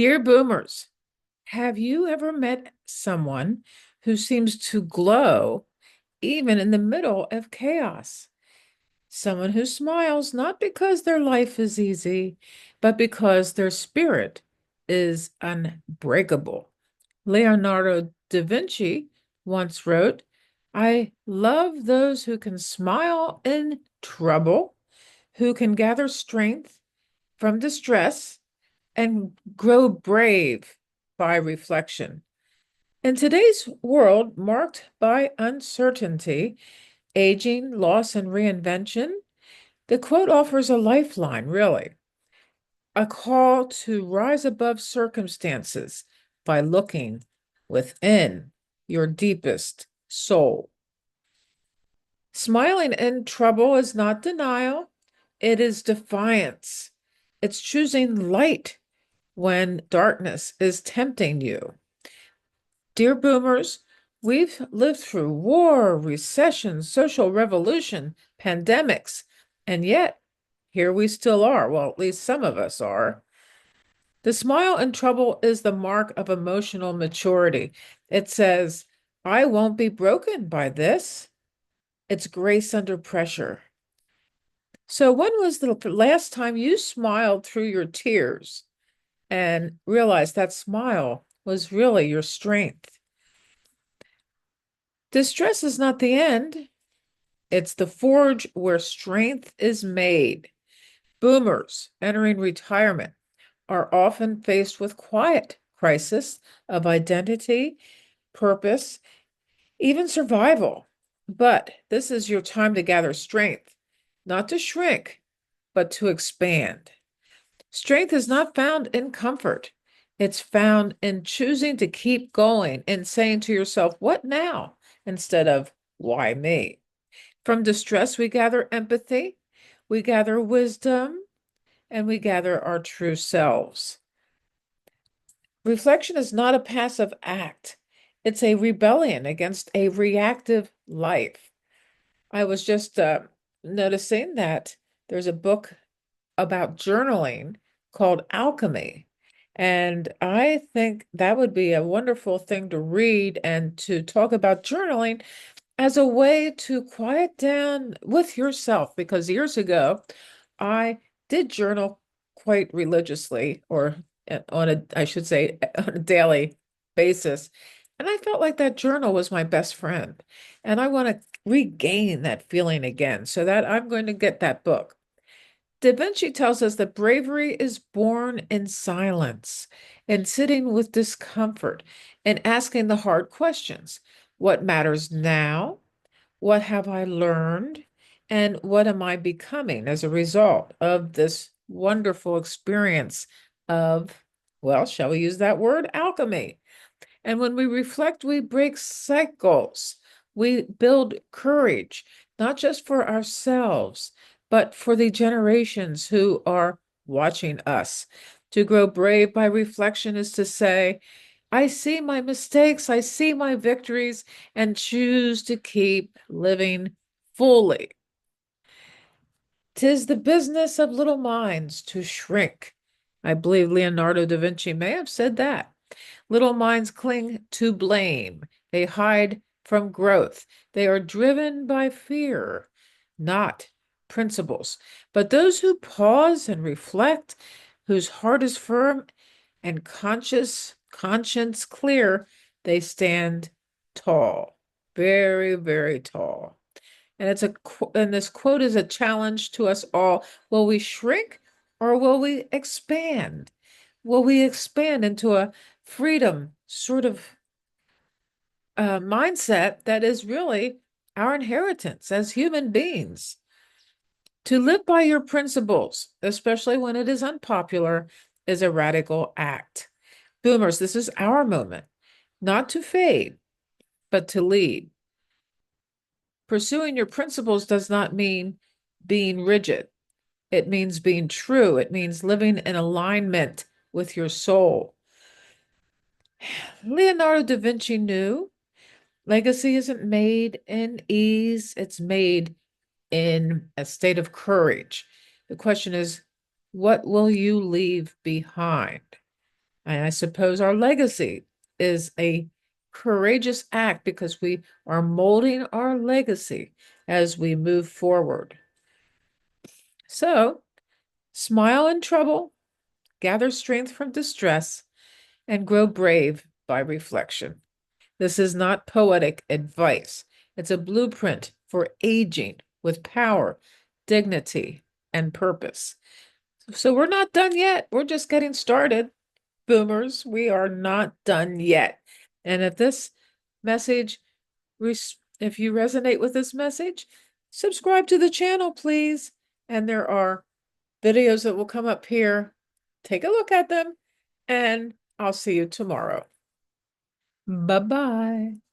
Dear boomers, have you ever met someone who seems to glow even in the middle of chaos? Someone who smiles not because their life is easy, but because their spirit is unbreakable. Leonardo da Vinci once wrote, I love those who can smile in trouble, who can gather strength from distress and grow brave by reflection. In today's world marked by uncertainty, aging, loss, and reinvention, the quote offers a lifeline, really, a call to rise above circumstances by looking within your deepest soul. Smiling in trouble is not denial, it is defiance. It's choosing light when darkness is tempting you. Dear boomers, we've lived through war, recession, social revolution, pandemics, and yet here we still are. Well, at least some of us are. The smile in trouble is the mark of emotional maturity. It says, I won't be broken by this. It's grace under pressure. So, when was the last time you smiled through your tears and realized that smile was really your strength? Distress is not the end, it's the forge where strength is made. Boomers entering retirement are often faced with quiet crisis of identity, purpose, even survival. But this is your time to gather strength, not to shrink, but to expand. Strength is not found in comfort. It's found in choosing to keep going and saying to yourself, what now? Instead of, why me? From distress, we gather empathy, we gather wisdom, and we gather our true selves. Reflection is not a passive act, it's a rebellion against a reactive life. I was just noticing that there's a book about journaling called Alchemy. And I think that would be a wonderful thing to read and to talk about journaling as a way to quiet down with yourself. Because years ago, I did journal quite religiously, or on a, I should say, on a daily basis. And I felt like that journal was my best friend. And I want to regain that feeling again. So that I'm going to get that book. Da Vinci tells us that bravery is born in silence and sitting with discomfort and asking the hard questions. What matters now? What have I learned? And what am I becoming as a result of this wonderful experience of, well, shall we use that word? Alchemy. And when we reflect, we break cycles. We build courage, not just for ourselves, but for the generations who are watching us. To grow brave by reflection is to say, I see my mistakes, I see my victories, and choose to keep living fully. 'Tis the business of little minds to shrink. I believe Leonardo da Vinci may have said that. Little minds cling to blame. They hide from growth. They are driven by fear, not principles. But those who pause and reflect, whose heart is firm and conscience clear, they stand tall, very, very tall. And and this quote is a challenge to us all. Will we shrink or will we expand? Will we expand into a freedom sort of mindset that is really our inheritance as human beings? To live by your principles, especially when it is unpopular, is a radical act. Boomers, this is our moment, not to fade, but to lead. Pursuing your principles does not mean being rigid. It means being true. It means living in alignment with your soul. Leonardo da Vinci knew legacy isn't made in ease, it's made in a state of courage. The question is, what will you leave behind? And I suppose our legacy is a courageous act because we are molding our legacy as we move forward. So, smile in trouble, gather strength from distress, and grow brave by reflection. This is not poetic advice. It's a blueprint for aging with power, dignity, and purpose. So we're not done yet. We're just getting started. Boomers, we are not done yet. And if this message, if you resonate with this message, subscribe to the channel, please. And there are videos that will come up here. Take a look at them, and I'll see you tomorrow. Bye-bye.